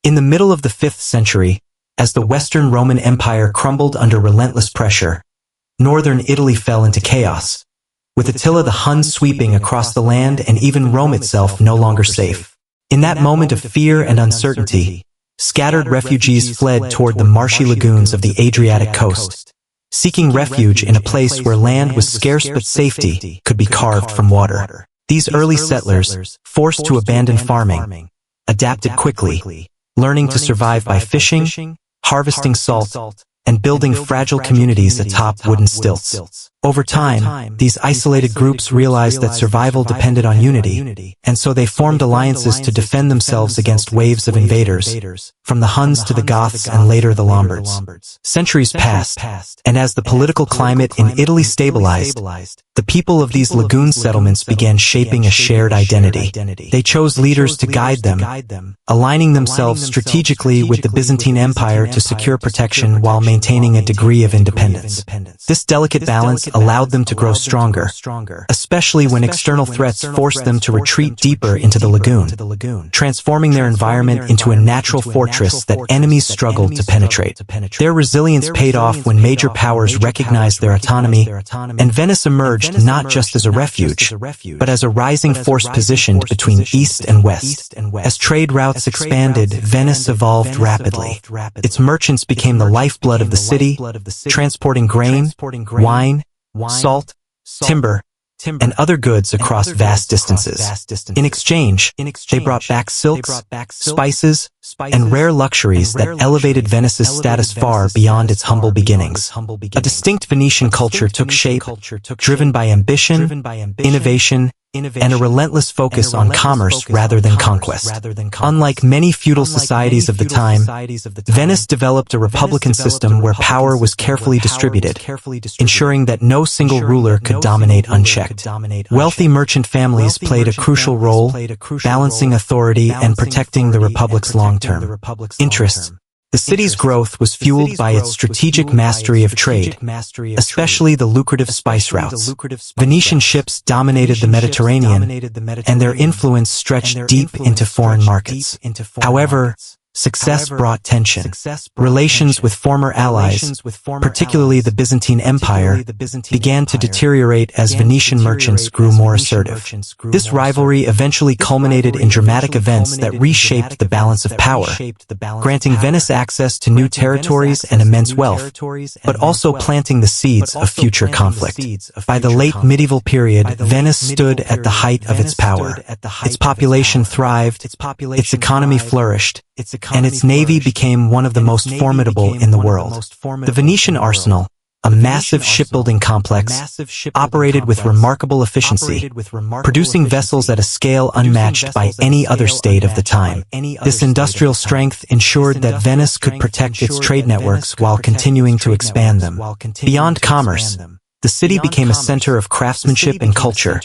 In the middle of the 5th century, as the Western Roman Empire crumbled under relentless pressure, northern Italy fell into chaos, with Attila the Hun sweeping across the land and even Rome itself no longer safe. In that moment of fear and uncertainty, scattered refugees fled toward the marshy lagoons of the Adriatic coast, seeking refuge in a place where land was scarce but safety could be carved from water. These early settlers, forced to abandon farming, adapted quickly, learning to survive by fishing, harvesting salt, and building fragile communities atop wooden stilts. Over time, these isolated groups realized that survival depended on unity, and so they formed alliances to defend themselves against waves of invaders, from the Huns to the Goths and later the Lombards. Centuries passed, and as the political climate in Italy stabilized, the people of these lagoon settlements began shaping a shared identity. They chose leaders to guide them, aligning themselves strategically with the Byzantine Empire to secure protection while maintaining a degree of independence. This delicate balance allowed them to grow stronger, especially when external threats forced them to retreat deeper into the lagoon, transforming their environment into a natural fortress that enemies struggled to penetrate. Their resilience paid off when major powers recognized their autonomy, and Venice emerged not just as a refuge, but as a rising force positioned between East and West. As trade routes expanded, Venice evolved rapidly. Its merchants became the lifeblood of the city, transporting grain, wine, salt, timber, and other goods across vast distances. In exchange, they brought back silks, spices, and rare luxuries that elevated Venice's status far beyond its humble beginnings. A distinct Venetian culture took shape, driven by ambition, innovation, and a relentless focus on commerce rather than conquest. Unlike many feudal societies of the time, Venice developed a republican system where power was carefully distributed, ensuring that no single ruler could dominate unchecked. Wealthy merchant families played a crucial role, balancing authority and protecting the republic's long-term interests. The city's growth was fueled by its strategic mastery of trade, especially the lucrative spice routes. Venetian ships dominated the Mediterranean, and their influence stretched deep into foreign markets. However, success brought tension. Relations with former allies, particularly the Byzantine Empire, began to deteriorate as Venetian merchants grew more assertive. This rivalry eventually culminated in dramatic events that reshaped the balance of power, granting Venice access to new territories and immense wealth, but also planting the seeds of future conflict. By the late medieval period, Venice stood at the height of its power. Its population thrived, its economy flourished, and its navy became one of the most formidable in the world. The Venetian arsenal, a massive shipbuilding complex, operated with remarkable efficiency, producing vessels at a scale unmatched by any other state of the time. This industrial strength ensured that Venice could protect its trade networks while continuing to expand them. Beyond commerce, the city became a center of craftsmanship and culture,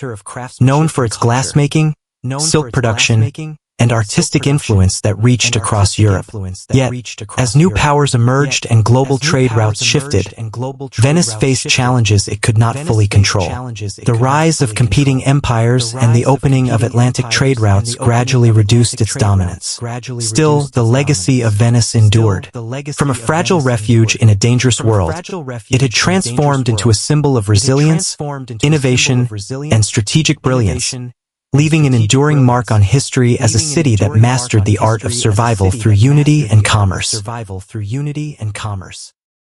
known for its glassmaking, silk production, and artistic influence that reached across Europe. Yet, as new powers emerged and global trade routes shifted, Venice faced challenges it could not fully control. The rise of competing empires and the opening of Atlantic trade routes gradually reduced its dominance. Still, the legacy of Venice endured. From a fragile refuge in a dangerous world, it had transformed into a symbol of resilience, innovation, and strategic brilliance, leaving an enduring mark on history as a city that mastered the art of survival through unity and commerce.